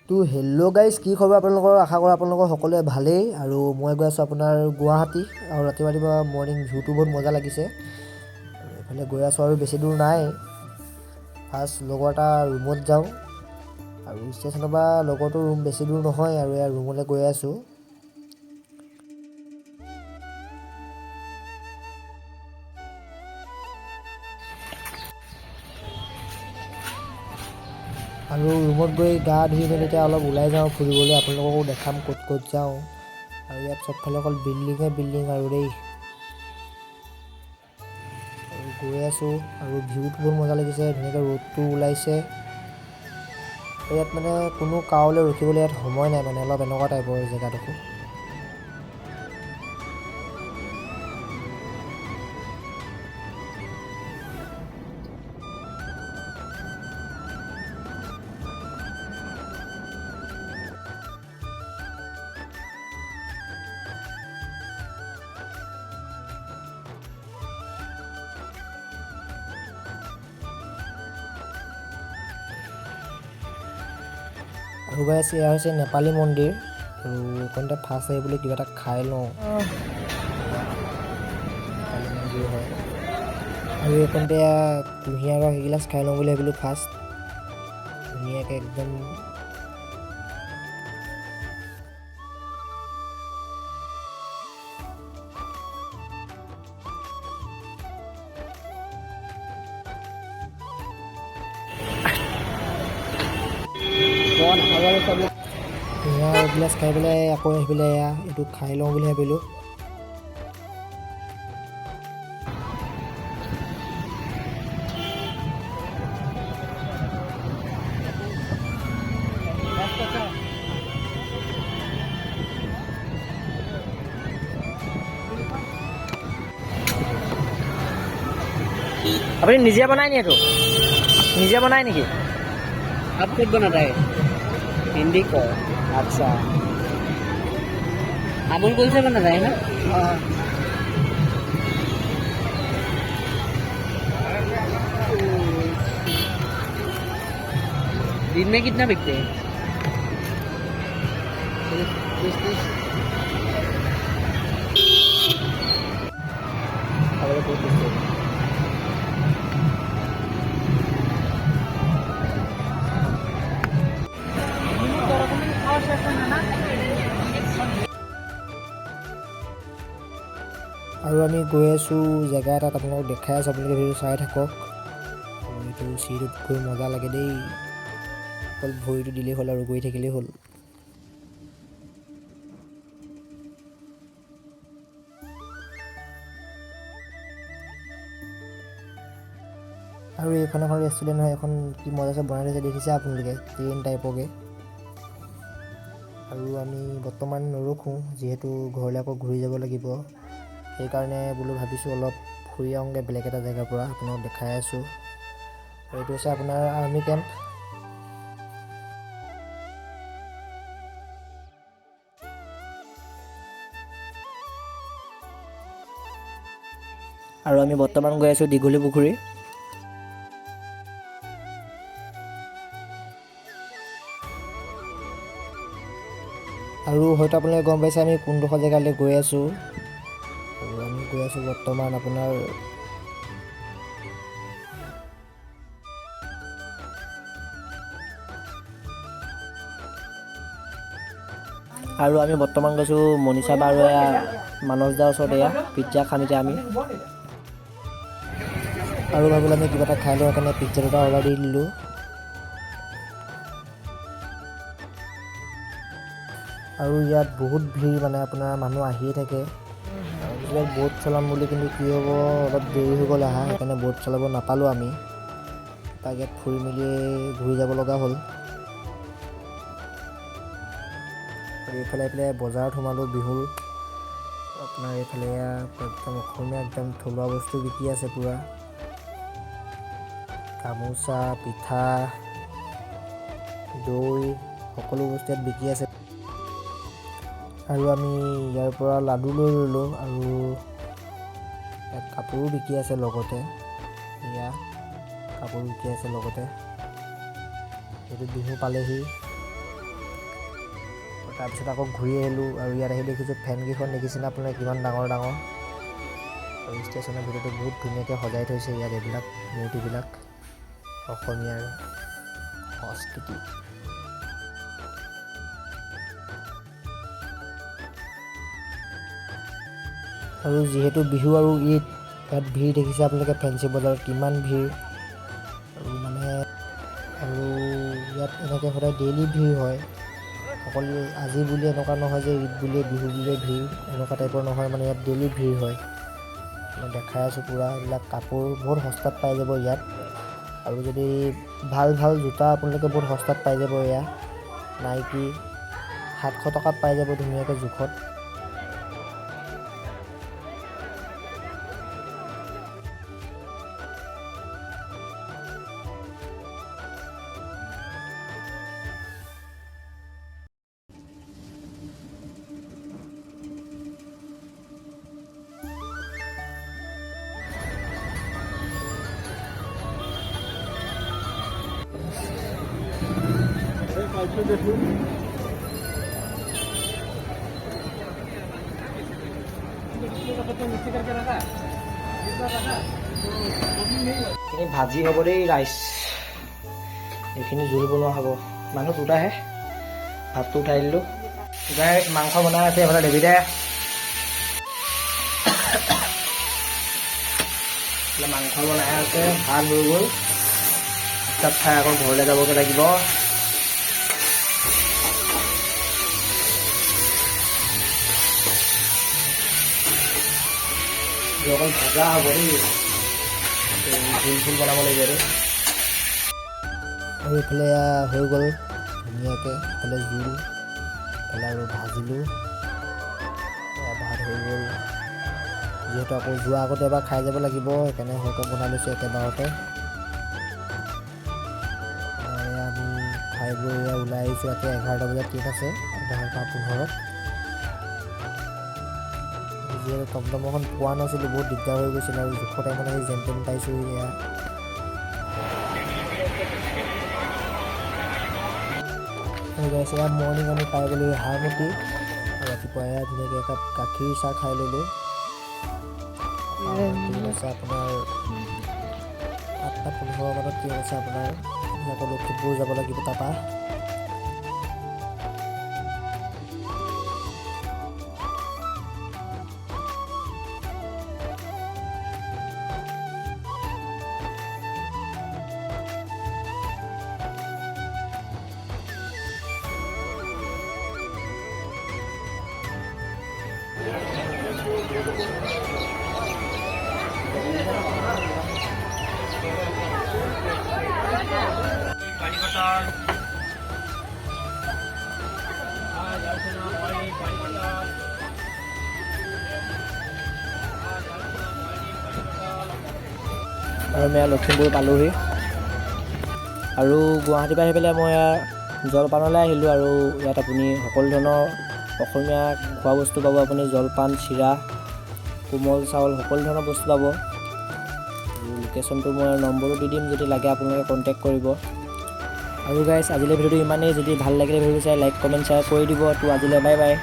তো hello' guys, কি খবৰ আপোনালোকৰ? আশা কৰোঁ আপোনালোকৰ সকলোৱে ভালেই। আৰু মই গৈ আছোঁ আপোনাৰ গুৱাহাটী, আৰু ৰাতিপুৱা মৰ্ণিং ভিউটো বহুত মজা লাগিছে। আৰু এইফালে গৈ আছোঁ, আৰু বেছি দূৰ নাই। ফাৰ্ষ্ট লগৰ এটা ৰুমত যাওঁ, আৰু ষ্টেচনৰ পৰা লগৰটো ৰুম বেছি দূৰ নহয়, আৰু ইয়াৰ ৰুমলৈ গৈ আছোঁ। আৰু ৰুমত গৈ গা ধুই মেলি এতিয়া অলপ ওলাই যাওঁ ফুৰিবলৈ, আপোনালোককো দেখাম ক'ত ক'ত যাওঁ। আৰু ইয়াত চবফালে অকল বিল্ডিঙে বিল্ডিং আৰু দেই। আৰু গৈ আছোঁ, আৰু ভিউটো বহুত মজা লাগিছে, ধুনীয়াকৈ ৰ'দটো ওলাইছে। ইয়াত মানে কোনো কাৰোলৈ ৰখিবলৈ ইয়াত সময় নাই, মানে অলপ এনেকুৱা টাইপৰ জেগাডোখৰ। আৰু গাইছ, এয়া হৈছে নেপালী মন্দিৰ, আৰু এইকণতে ফাৰ্ষ্ট আহি বুলি কিবা এটা খাই লওঁ। নেপালী মন্দিৰ হয়, আৰু এইকণতে কুঁহিয়াৰ ৰস এগিলাচ খাই লওঁ বুলি ভাবিলোঁ ফাৰ্ষ্ট। ধুনীয়াকৈ একদম কুঁহিয়াৰ এগিলাচ খাই পেলাই আকৌ সেইফালে এইটো খাই লওঁ বুলি ভাবিলোঁ। আপুনি নিজে বনাই নি? এইটো নিজে বনাই নেকি? आप खुद बनाता है? हिंदी को আচ্ছা। अमूल कौन से बनाता है ना? दिन में कितना बिकते हैं? 30। খাবলৈ বহুত টেষ্টি। আৰু আমি গৈ আছোঁ জেগা এটাত, আপোনালোকক দেখাই আছোঁ, আপোনালোকে ভিডিঅ' চাই থাকক। আৰু এইটো চিৰিটোত গৈ মজা লাগে দেই, অকল ভৰিটো দিলেই হ'ল আৰু গৈ থাকিলেই হ'ল। আৰু এইখন এখন ৰেষ্টুৰেণ্ট হয়, এখন কি মজাছে বনাই থৈছে দেখিছে আপোনালোকে, ট্ৰেইন টাইপৰকৈ। আৰু আমি বৰ্তমান নৰখোঁ, যিহেতু ঘৰলৈ আকৌ ঘূৰি যাব লাগিব। সেইকাৰণে বোলো ভাবিছোঁ অলপ ফুৰি আহোঁগৈ বেলেগ এটা জেগাৰ পৰা, আপোনাক দেখাই আছোঁ। আৰু এইটো হৈছে আপোনাৰ আৰ্মি কেম্প। আৰু আমি বৰ্তমান গৈ আছোঁ দীঘলী পুখুৰী। আৰু হয়তো আপোনালোকে গম পাইছে আমি কোনডোখৰ জেগালৈ গৈ আছোঁ। আৰু আমি গৈ আছোঁ বৰ্তমান আপোনাৰ গৈছোঁ মনীষা বা আৰু মানস দাৰ ওচৰত। এয়া পিজ্জা খাম এতিয়া আমি। আৰু ভাবিলোঁ আমি কিবা এটা খাই লওঁ, সেইকাৰণে পিজ্জা দুটা অৰ্ডাৰ দি দিলোঁ। আৰু ইয়াত বহুত ভিৰ, মানে আপোনাৰ মানুহ আহিয়ে থাকে। তাৰপিছত ব'ট চলাম বুলি, কিন্তু কি হ'ব, অলপ দেৰি হৈ গ'ল অহা, সেইকাৰণে ব'ট চলাব নাপালোঁ আমি। তাক ইয়াত ফুৰি মেলি ঘূৰি যাব লগা হ'ল। আৰু এইফালে বজাৰত সোমালোঁ বিহুৰ। আপোনাৰ এইফালে একদম অসমীয়া একদম থলুৱা বস্তু বিকি আছে পূৰা। গামোচা, পিঠা, দৈ, সকলো বস্তু ইয়াত বিকি আছে। আৰু আমি ইয়াৰ পৰা লাডু লৈ ল'লোঁ, আৰু ইয়াত কাপোৰো বিকি আছে লগতে। এয়া কাপোৰ বিকি আছে লগতে, এইটো বিহু পালেহি। তাৰপিছত আকৌ ঘূৰি আহিলোঁ আৰু ইয়াত আহি দেখিছোঁ ফেনকেইখন দেখিছেনে আপোনালোকে কিমান ডাঙৰ ডাঙৰ। আৰু ষ্টেচনৰ ভিতৰতো বহুত ধুনীয়াকৈ সজাই থৈছে ইয়াত এইবিলাক মূৰ্তিবিলাক অসমীয়াৰ সংস্কৃতি। আৰু যিহেতু বিহু আৰু ঈদ, ইয়াত ভিৰ দেখিছে আপোনালোকে ফেঞ্চি বজাৰত কিমান ভিৰ। আৰু ইয়াত এনেকৈ সদায় ডেইলি ভিৰ হয়। অকল আজি বুলি এনেকুৱা নহয় যে ঈদ বুলিয়ে বিহু বুলিয়ে ভিৰ, এনেকুৱা টাইপৰ নহয়। মানে ইয়াত ডেইলি ভিৰ হয়। মই দেখাই আছোঁ পূৰা এইবিলাক কাপোৰ বহুত সস্তাত পাই যাব ইয়াত। আৰু যদি ভাল ভাল জোতা আপোনালোকে বহুত সস্তাত পাই যাব। এয়া নাইকি 700 টকাত পাই যাব ধুনীয়াকৈ জোখত। এইখিনি ভাজি হ'ব দেই ৰাইচ, এইখিনি জোল বনোৱা হ'ব। মানুহ দুটাহে, ভাতটো উঠাই দিলোঁ। গাইছ মাংস বনাই আছে এইফালে দেৱীদে। মাংস বনাই আছে, ভাত হৈ গ'ল। তাত খাই আকৌ ঘৰলৈ যাবগৈ লাগিব। অকল ভাজা হ'ব দেই, জোল চোল বনাব লাগিব আৰু। আৰু এইফালে হৈ গ'ল ধুনীয়াকৈ, এইফালে জোল, এইফালে আৰু ভাজিলোঁ। ভাত হৈ গ'ল। যিহেতু আকৌ যোৱা আগতে এবাৰ খাই যাব লাগিব, সেইকাৰণে সৰহকৈ বনাই লৈছোঁ একেবাৰতে। আমি খাই বৈ ওলাই আহিছোঁ। ৰাতি 11টা বজাত ট্ৰেইন আছে, 11:15। যিহেতু টমটমখন পোৱা নাছিলোঁ, বহুত দিগদাৰ হৈ গৈছিল। আৰু জোখৰ টাইমত আহি যেন তেন পাইছোঁ। এয়া মৰ্ণিং আমি পাই গ'লোঁ হাৰমতি। ৰাতিপুৱা এয়া ধুনীয়াকৈ একাপ গাখীৰ চাহ খাই ল'লোঁ। ট্ৰেইন আছে আপোনাৰ 8:15 মানত ট্ৰেইন আছে আপোনাৰ। আকৌ লখিমপুৰ যাব লাগিব তাৰপৰা। আৰু মই লখিমপুৰ পালোহি। আৰু গুৱাহাটীৰ পৰা আহি পেলাই মই জলপানলৈ আহিলোঁ। আৰু ইয়াত আপুনি সকলো ধৰণৰ অসমীয়া খোৱা বস্তু পাব। আপুনি জলপান, চিৰা, কোমল চাউল, সকলো ধৰণৰ বস্তু পাব। লোকেশ্যনটো মই নম্বৰো দি দিম, যদি লাগে আপোনালোকে কণ্টেক্ট কৰিব। আৰু গাইছ আজিলৈ ভিডিঅ'টো ইমানেই। যদি ভাল লাগিলে ভিডিঅ'টো চাই লাইক, কমেণ্ট, শ্বেয়াৰ কৰি দিব। তো আজিলৈ বাই বাই।